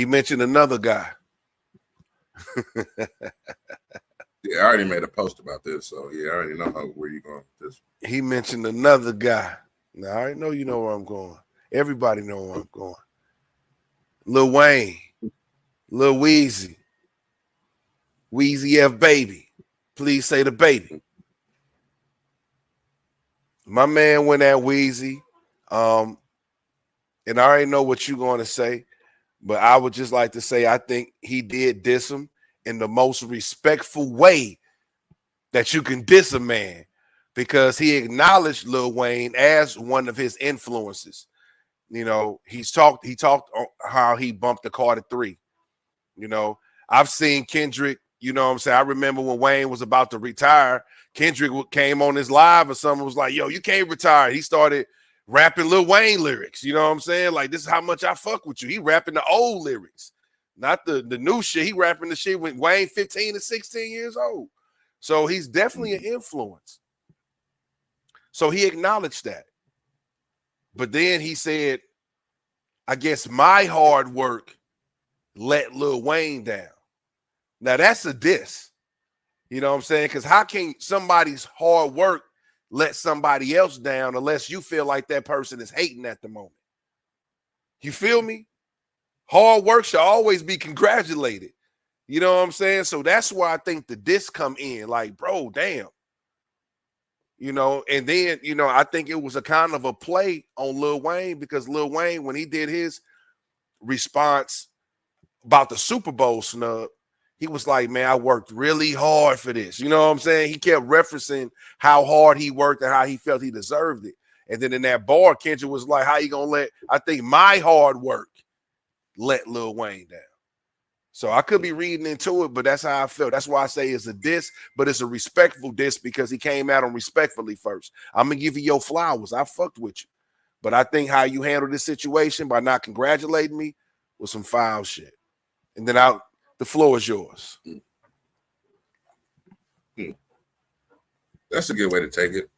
He mentioned another guy. Yeah, I already made a post about this, so yeah, I already know where you're going with this. He mentioned another guy. Now I already know you know where I'm going. Everybody know where I'm going. Lil Wayne, Lil Weezy, Weezy F Baby. Please say the baby. My man went at Weezy. And I already know what you're going to say, but I would just like to say I think he did diss him in the most respectful way that you can diss a man, because he acknowledged Lil Wayne as one of his influences. You know, he talked how he bumped the Carter 3. You know, I've seen Kendrick, you know what I'm saying? I remember when Wayne was about to retire, Kendrick came on his live or someone was like, yo, you can't retire. He started rapping Lil Wayne lyrics. You know what I'm saying? Like, this is how much I fuck with you. He rapping the old lyrics, not the new shit. He rapping the shit when Wayne 15 to 16 years old. So he's definitely an influence. So he acknowledged that. But then he said, I guess my hard work let Lil Wayne down. Now that's a diss. You know what I'm saying? Because how can somebody's hard work let somebody else down unless you feel like that person is hating at the moment? You feel me? Hard work should always be congratulated. You know what I'm saying? So that's why I think the diss come in. Like, bro, damn. You know, and then, you know, I think it was a kind of a play on Lil Wayne, because Lil Wayne, when he did his response about the Super Bowl snub, he was like, man, I worked really hard for this. You know what I'm saying? He kept referencing how hard he worked and how he felt he deserved it. And then in that bar, Kendrick was like, how you going to let, I think my hard work let Lil Wayne down. So I could be reading into it, but that's how I felt. That's why I say it's a diss, but it's a respectful diss because he came at him respectfully first. I'm going to give you your flowers. I fucked with you. But I think how you handled this situation by not congratulating me was some foul shit. And then the floor is yours. That's a good way to take it.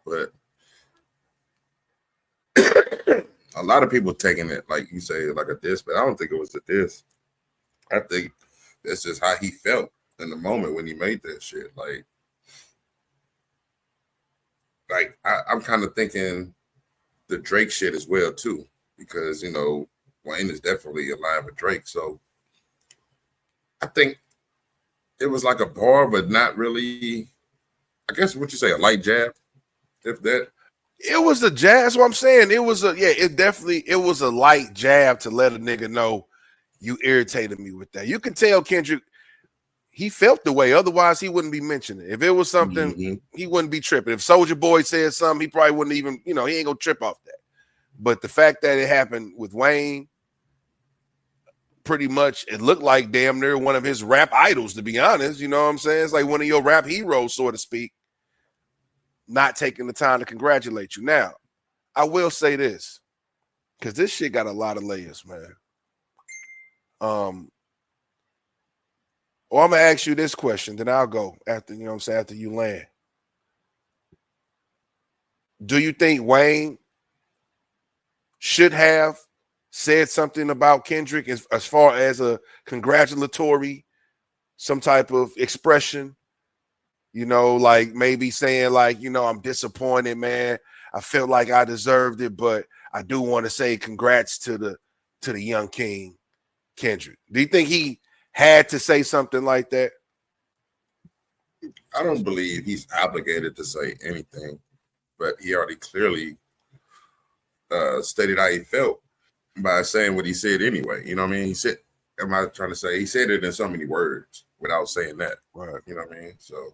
But a lot of people taking it, like you say, like a diss, but I don't think it was a diss. I think that's just how he felt in the moment when he made that shit. Like I'm kind of thinking the Drake shit as well too, because you know Wayne is definitely aligned with Drake. So I think it was like a bar, but not really. I guess what you say, a light jab, if that. It was a jab. That's what I'm saying. It was it was a light jab to let a nigga know you irritated me with that. You can tell Kendrick, he felt the way. Otherwise, he wouldn't be mentioning it. If it was something, he wouldn't be tripping. If Soulja Boy said something, he probably wouldn't even, you know, he ain't gonna trip off that. But the fact that it happened with Wayne, pretty much, it looked like damn near one of his rap idols, to be honest. You know what I'm saying? It's like one of your rap heroes, so to speak, not taking the time to congratulate you. Now, I will say this, because this shit got a lot of layers, man. Well, I'm gonna ask you this question, then I'll go after, you know what I'm saying, after you land. Do you think Wayne should have said something about Kendrick as far as a congratulatory, some type of expression? You know, like maybe saying like, you know, I'm disappointed, man. I felt like I deserved it, but I do want to say congrats to the young king, Kendrick. Do you think he had to say something like that? I don't believe he's obligated to say anything, but he already clearly stated how he felt by saying what he said anyway. You know what I mean? He said, am I trying to say, he said it in so many words without saying that. Right. You know what I mean? So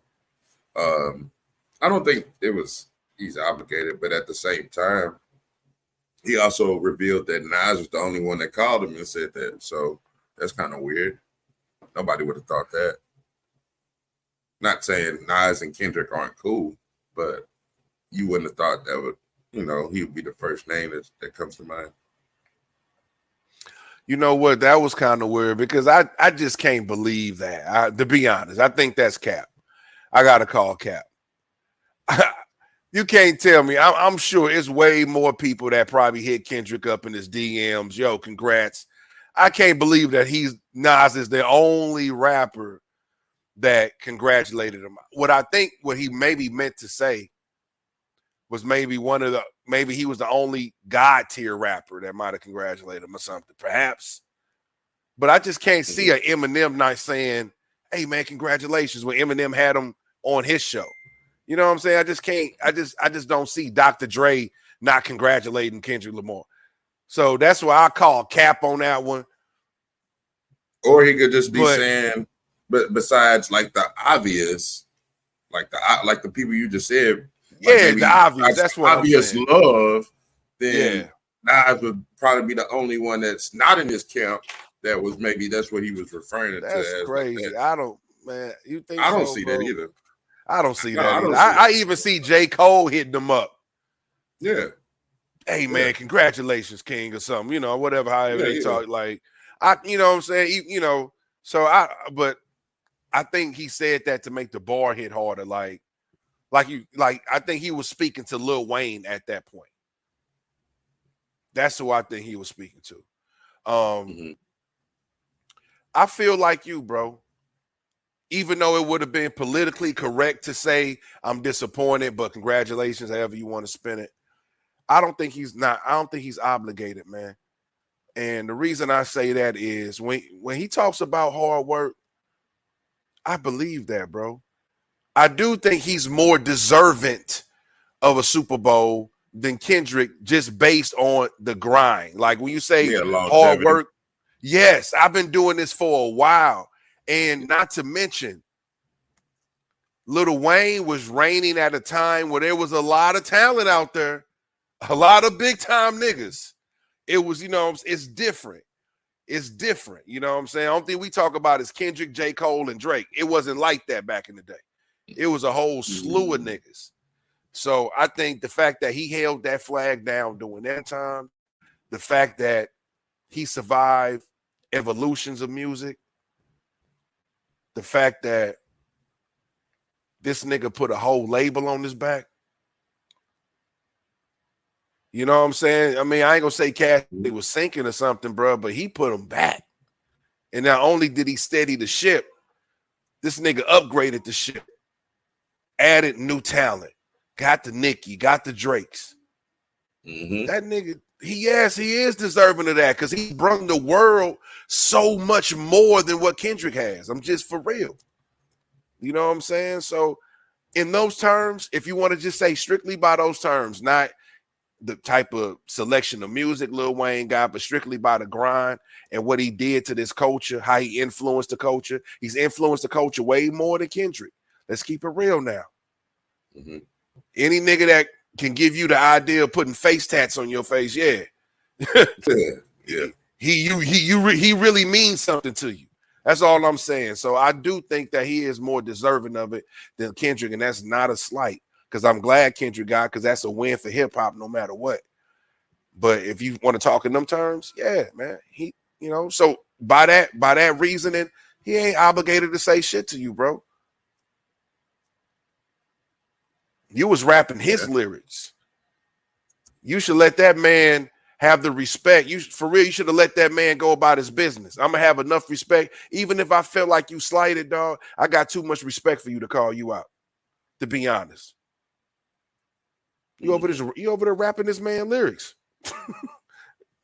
I don't think he's obligated, but at the same time, he also revealed that Nas was the only one that called him and said that. So that's kind of weird. Nobody would have thought that. Not saying Nas and Kendrick aren't cool, but you wouldn't have thought that would, you know, he would be the first name that comes to mind. You know what? That was kind of weird because I just can't believe that. To be honest, I think that's cap. I got to call cap. You can't tell me. I'm sure it's way more people that probably hit Kendrick up in his DMs. Yo, congrats. I can't believe that Nas is the only rapper that congratulated him. What he maybe meant to say was maybe he was the only God tier rapper that might have congratulated him or something, perhaps. But I just can't see an Eminem not saying, "Hey man, congratulations," when Eminem had him on his show. You know what I'm saying? I just can't. I just don't see Dr. Dre not congratulating Kendrick Lamar. So that's why I call cap on that one. Or he could just be saying, but besides like the obvious, like the people you just said, yeah, the obvious. That's what obvious I'm saying. Love. Then Nas would probably be the only one that's not in his camp. That was maybe that's what he was referring to. That's crazy. Like that. I don't, man. You think I don't so, see bro? that either. I don't see that either. I even see J. Cole hitting them up. Yeah. Hey man, congratulations, King, or something. You know, whatever. However they talk, like you know what I'm saying. You know, but I think he said that to make the bar hit harder. Like I think he was speaking to Lil Wayne at that point. That's who I think he was speaking to. I feel like you, bro. Even though it would have been politically correct to say I'm disappointed, but congratulations, however you want to spin it. I don't think he's obligated, man. And the reason I say that is when he talks about hard work, I believe that, bro. I do think he's more deserving of a Super Bowl than Kendrick just based on the grind. Like when you say hard work, yes, I've been doing this for a while. And not to mention, Lil Wayne was reigning at a time where there was a lot of talent out there, a lot of big time niggas. It was, it's different. It's different. You know what I'm saying? The only thing we talk about is Kendrick, J. Cole, and Drake. It wasn't like that back in the day. It was a whole slew of niggas. So I think the fact that he held that flag down during that time, the fact that he survived evolutions of music, the fact that this nigga put a whole label on his back. You know what I'm saying? I mean, I ain't gonna say Cash was sinking or something, bro, but he put him back. And not only did he steady the ship, this nigga upgraded the ship, added new talent, got the Nicki, got the Drakes. That nigga, he is deserving of that because he brought the world so much more than what Kendrick has. I'm just for real. You know what I'm saying? So in those terms, if you want to just say strictly by those terms, not the type of selection of music Lil Wayne got, but strictly by the grind and what he did to this culture, how he influenced the culture. He's influenced the culture way more than Kendrick. Let's keep it real now. Any nigga that can give you the idea of putting face tats on your face, yeah. He really means something to you. That's all I'm saying. So I do think that he is more deserving of it than Kendrick, and that's not a slight. Because I'm glad Kendrick got, because that's a win for hip hop no matter what. But if you want to talk in them terms, yeah, man. He, so by that reasoning, he ain't obligated to say shit to you, bro. You was rapping his lyrics. You should let that man have the respect. You should have let that man go about his business. I'm gonna have enough respect. Even if I felt like you slighted, dog, I got too much respect for you to call you out, to be honest. You over there rapping this man lyrics.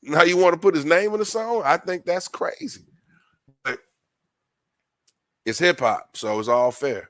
Now you want to put his name in the song? I think that's crazy. But it's hip hop, so it's all fair.